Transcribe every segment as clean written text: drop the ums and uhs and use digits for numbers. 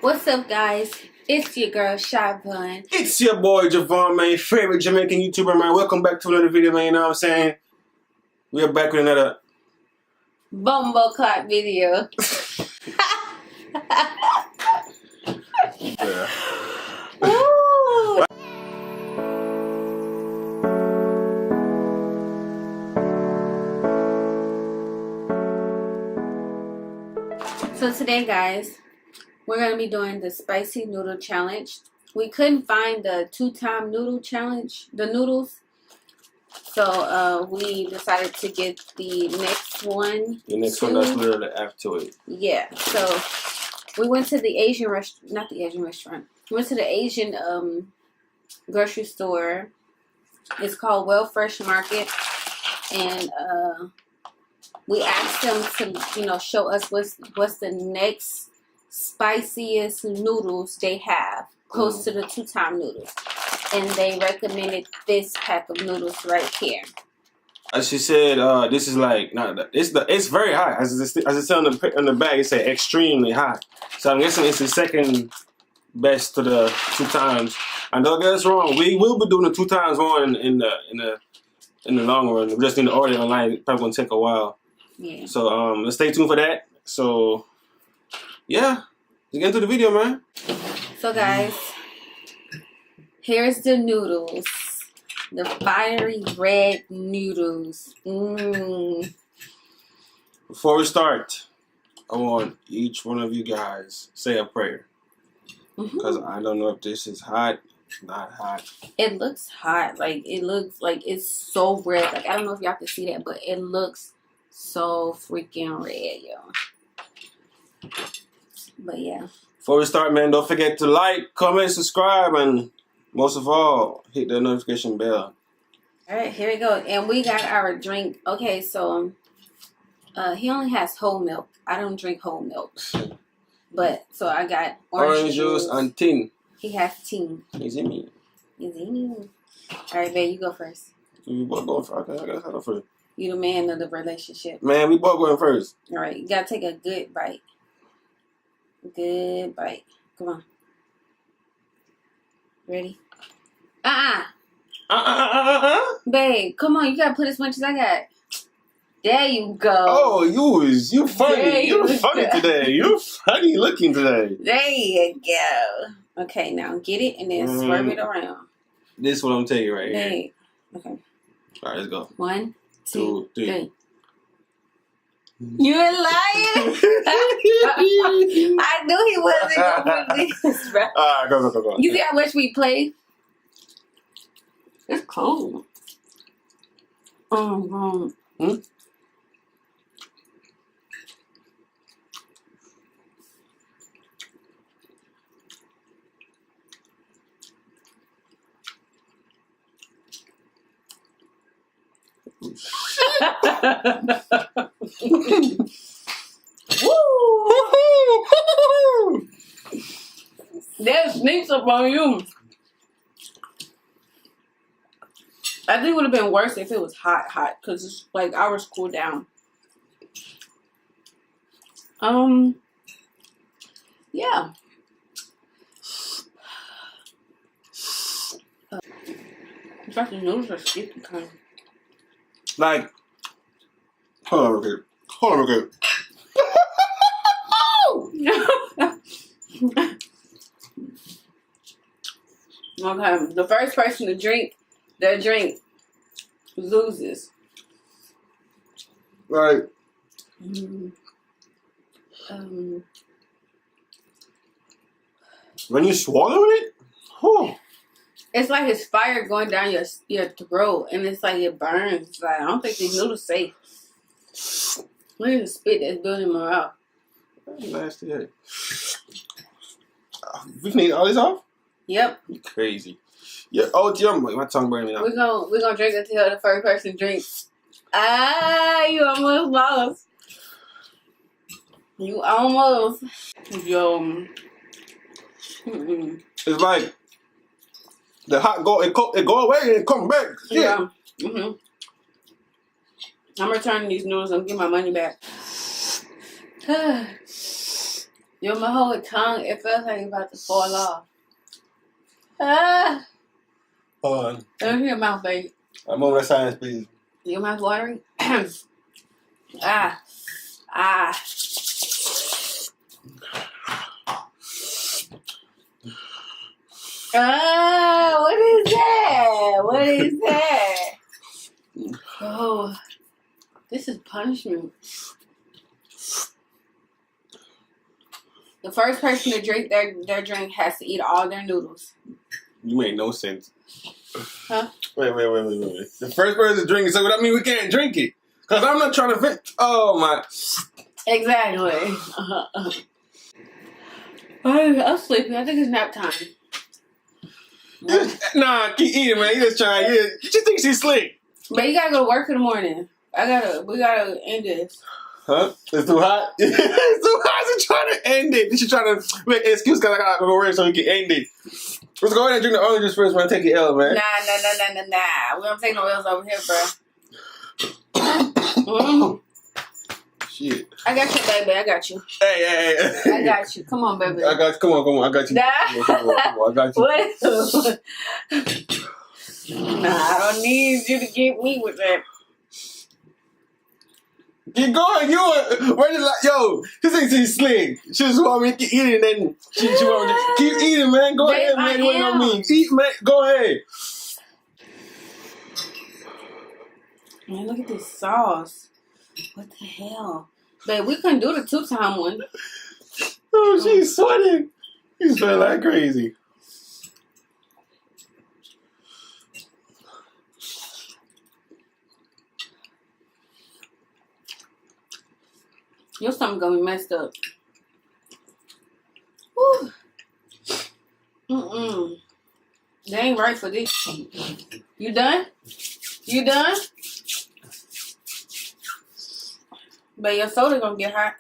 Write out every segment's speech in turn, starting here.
What's up, guys? It's your girl, Shy Bun. It's your boy, Javon, man. Favorite Jamaican YouTuber, man. Welcome back to another video, man. You know what I'm saying? We are back with another Bumbo clock video. Yeah. Ooh. So today, guys, we're going to be doing the spicy noodle challenge. We couldn't find the 2-time noodle challenge, the noodles. So we decided to get the next one. The next one that's literally after it. Yeah. So we went to the Asian restaurant, not the Asian restaurant. We went to the Asian grocery store. It's called Well Fresh Market. And we asked them to, show us what's the next spiciest noodles they have close to the 2-time noodles, and they recommended this pack of noodles right here. As she said, this is like it's very hot. As it said on the bag, it said extremely hot. So I'm guessing it's the second best to the 2 times. And don't get us wrong, we will be doing the 2 times one in the long run. We just need to order it online. It's probably gonna take a while. Yeah. So let's stay tuned for that. So yeah, let's get into the video, man. So guys, here's the noodles. The fiery red noodles. Before we start, I want each one of you guys say a prayer. Because I don't know if this is hot, not hot. It looks hot. It looks like it's so red. I don't know if y'all can see that, but it looks so freaking red, yo. But yeah. Before we start, man, don't forget to like, comment, subscribe, and most of all, hit the notification bell. Alright, here we go. And we got our drink. Okay, so he only has whole milk. I don't drink whole milk. But so I got orange juice and tin. He has tea. Easy me. Alright, babe, you go first. We both going first. Okay, I guess I'll go first. You the man of the relationship. Man, we both going first. Alright, you gotta take a good bite. Good bite. Come on. Ready? Babe, come on. You gotta put as much as I got. There you go. Oh, you funny. You funny today. You funny looking today. There you go. Okay, now get it and then swerve it around. This is what I'm telling you right here. Okay. All right, let's go. 1, 2, 3. You a liar? I knew he wasn't gonna put this, bro. All right, go. You see how much we played? It's cold. Woo! There's sneaks up on you. I think it would have been worse if it was hot, because it's like ours cooled down. Yeah. In fact, the noodles are sticky, kind of. Like, hold on real quick. Okay, the first person to drink their drink loses. Right. When you swallow it, it's like it's fire going down your throat, and it's like it burns. Like, I don't think these noodles safe. Look at the spit that's building in my mouth. That's nasty. We can eat all this off? Yep. You crazy. Yeah. Oh, Jim, my tongue burning now. We're gonna drink until the first person drinks. You almost lost. You almost. Yo. It's like the hot it go away and it come back. Yeah. I'm returning these noodles and get my money back. Your whole tongue, it feels like you're about to fall off. Ah. Hold on. Let me hear your mouth, baby. I'm over the science, please. Your mouth watering? Ah. Ah. Ah, what is that? What is that? Oh, this is punishment. The first person to drink their drink has to eat all their noodles. You make no sense. Huh? Wait. The first person to drink it, so that means we can't drink it. Because I'm not trying to fit. Oh, my. Exactly. I'm sleepy. I think it's nap time. Nah, keep eating, man. You just trying. You just think she's slick. But you gotta go to work in the morning. We gotta end this. Huh? It's too hot? It's too hot. She's trying to end it. She's trying to make an excuse because I gotta go to work so we can end it. Let's go ahead and drink the orange juice first, man. Take your L, man. Nah. We don't take no L's over here, bro. Shit. I got you, baby. I got you. Hey. I got you. Come on, baby. I got you. Come on. I got you. Nah. Come on. I got you. What? Nah, I don't need you to get me with that. Keep going, yo, she thinks she's slick. She just want me to keep eating, and then she want me to keep eating, man. Go ahead, man. You ain't on me. Eat, man. Go ahead. Man, look at this sauce. What the hell? Babe, we couldn't do the 2-time one. Oh, she's sweating. She's sweating like crazy. Your stomach gonna be messed up. Whew. They ain't right for this. You done? You done? But your soda gonna get hot.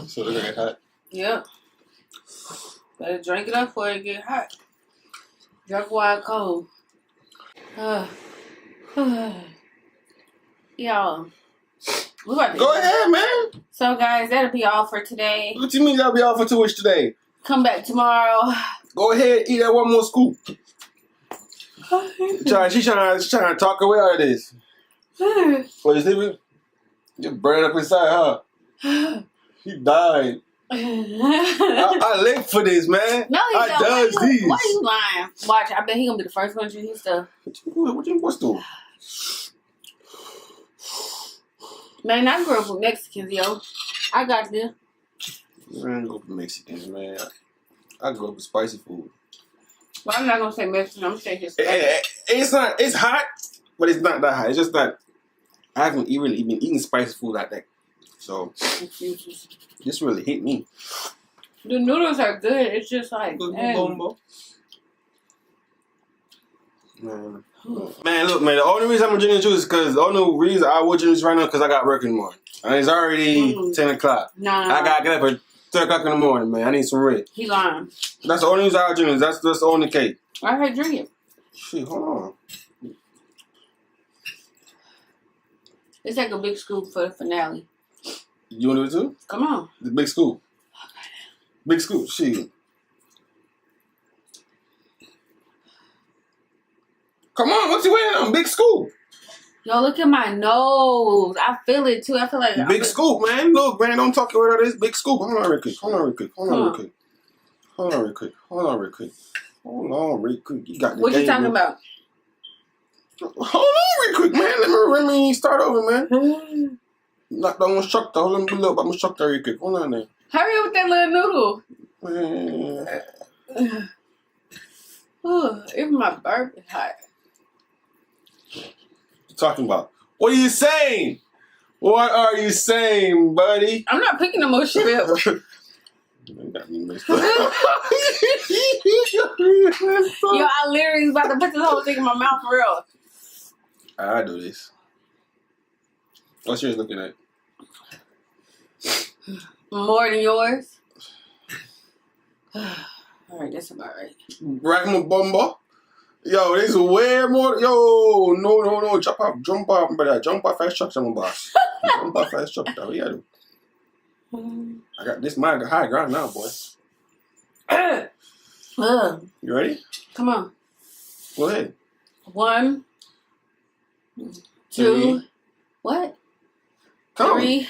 Soda gonna get hot? Yep. Better drink it up before it get hot. Drink while it's cold. Y'all. We about to Go ahead, man. So, guys, that'll be all for today. What you mean that'll be all for 2 weeks today? Come back tomorrow. Go ahead, eat that one more scoop. She's trying to talk her way out of this. What is it? You're burning up inside, huh? He died. I live for this, man. No, he don't. does these. Why you lying? Watch, I bet he gonna be the first one to drink his stuff. What's doing? Man, I grew up with Mexicans, yo. I got this. Man, I grew up with Mexicans, man. I grew up with spicy food. Well, I'm not gonna say Mexican. I'm gonna say his. It's not. It's hot, but it's not that hot. It's just that I haven't even eaten spicy food like that. So this really hit me. The noodles are good. It's just like Man, look, man. The only reason I'm drinking juice is because the only reason I would drink juice right now because I got work in the morning. And it's already 10 o'clock. Nah. I gotta get up at 3 o'clock in the morning, man. I need some rest. He lying. That's the only reason I drink. That's the only case. I had drink it. Shit, hold on. Let's take a big scoop for the finale. You want to do it too? Come on. The big scoop. Big scoop. Shit. Come on, what you waiting on? Big scoop. Yo, look at my nose. I feel it too. I feel like big scoop, man. Look, man, don't talk about this. Big scoop. Hold on real quick. Hold on real quick. You got the what game, you talking man. about? Hold on real quick, man. Let me start over, man. Not the instructor. Hold on below. I'm instructor real quick. Hold on there. Hurry up with that little noodle. Ooh, even my burp is hot. Talking about? What are you saying? What are you saying, buddy? I'm not picking no more shit up. You got me messed up. Yo, I literally was about to put this whole thing in my mouth for real. I do this. What's yours looking at? More than yours? Alright, that's about right. Ragma Bomba? Yo, this is way more. Yo, no. Jump off, brother. Jump off fast truck, some boss. Jump off fast truck, what you do? I got this my high ground now, boy. You ready? Come on. Go ahead. 1, 2, 3. what? Come 3. on.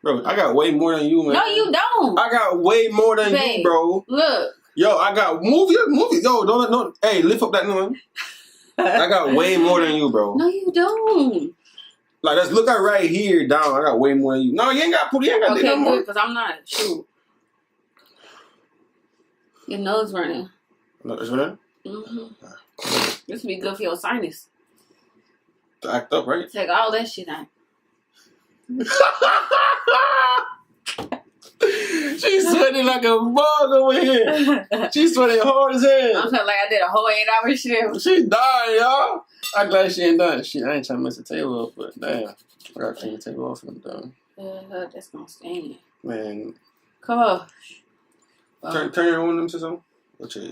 Bro, I got way more than you, man. No, you don't. I got way more than you, bro. Look. Yo, I got movie. Yo, don't. Hey, lift up that one. I got way more than you, bro. No, you don't. Like, let's look at right here down. I got way more than you. No, you ain't got to do Okay, no more. good, because I'm not. Shoot. Your nose running. No, it's running? This would be good for your sinus. To act up, right? Take all that shit out. She's sweating like a bug over here. She's sweating hard as hell. I'm feeling like I did a whole 8-hour shift. She's dying, y'all. I'm glad she ain't done. I ain't trying to mess the table up, but damn. I gotta clean the table off and I'm done. That's gonna stain it. Man. Come on. Turn your own them to some.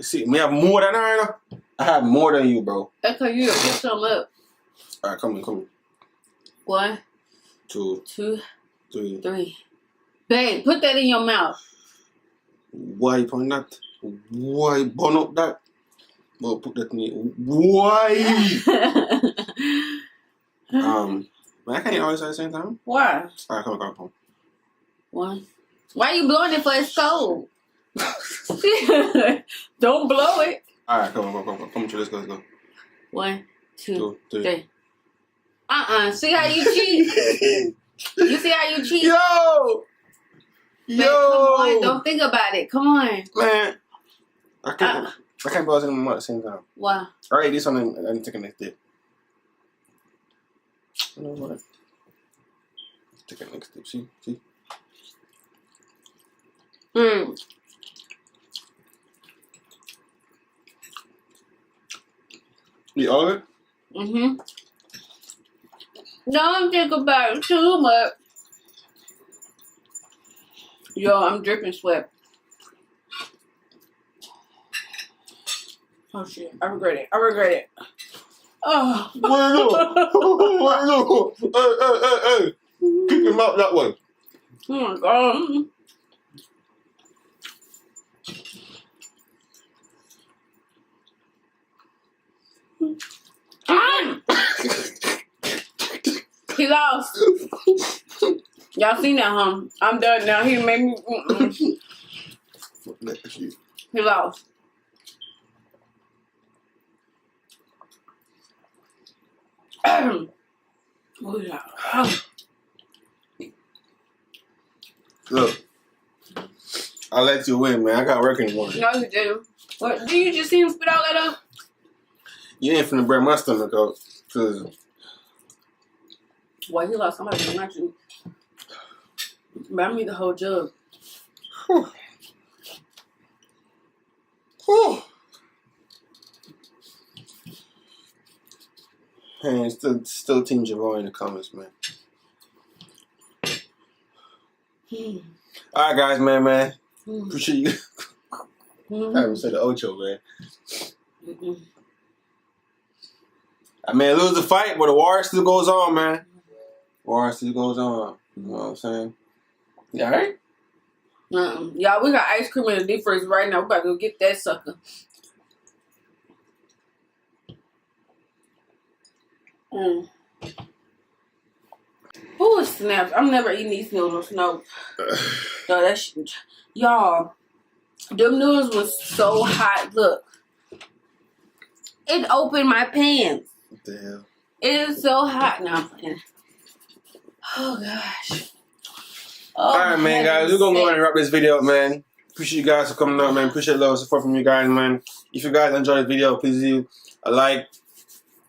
See, me have more than I know. I have more than you, bro. That's because you pick some up. Alright, come on. 1, 2, 3. 3. Babe, put that in your mouth. Why you putting that? Why you burn up that? Well, put that in your... Why? Man, I can't eat all this at the same time. Why? Alright, come on. 1. Why you blowing it for it's cold? Don't blow it. Alright, come on. Let's go. 1, 2, 3. 3. See how you cheat? You see how you cheat? Yo! Man, come on, don't think about it. Come on. Man. I can't blow it in my mouth at the same time. Why? Alright, this one I'm taking next dip. You know what? Take it next dip. See? You all of it? Don't think about it too much. Yo, I'm dripping sweat. Oh shit, I regret it. Oh. Where you go? Hey. Keep your mouth that way. Oh my god. He lost. Y'all seen that, huh? I'm done now. He made me. He lost. Look, I let you win, man. I got work in the morning. No, you didn't. What? Did you just see him spit all that up? You ain't finna break my stomach out, cause. Why he lost somebody not you? But I need the whole jug. Man, still Team Javon in the comments, man. Alright, guys, man. Appreciate you. I haven't said the Ocho, man. I may lose the fight, but the war still goes on, man. War still goes on. You know what I'm saying? You alright? Y'all, we got ice cream in the deep freezer right now. We about to go get that sucker. Ooh, snaps. I'm never eating these noodles. No. No, that shit. Y'all, them noodles was so hot. Look. It opened my pants. What the hell? It is so hot now. Oh, gosh. Oh, alright, man, guys. We're going to go ahead and wrap this video up, man. Appreciate you guys for coming out, man. Appreciate a lot of support from you guys, man. If you guys enjoyed the video, please leave a like,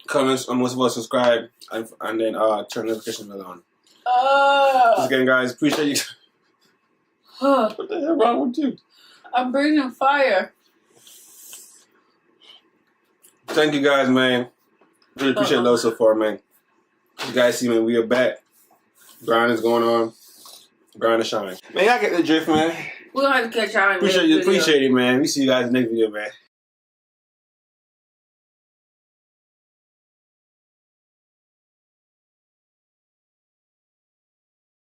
comments, and most of all, subscribe, and then turn the notification bell on. Once again, guys, appreciate you. What the hell wrong with you? I'm breathing fire. Thank you guys, man. Really appreciate a lot so far, man. You guys see, man, we are back. Grind is going on. Grind is shine. Man, y'all get the drift, man. We're going to have to catch y'all in the next Appreciate video. it, man. We see you guys in the next video, man.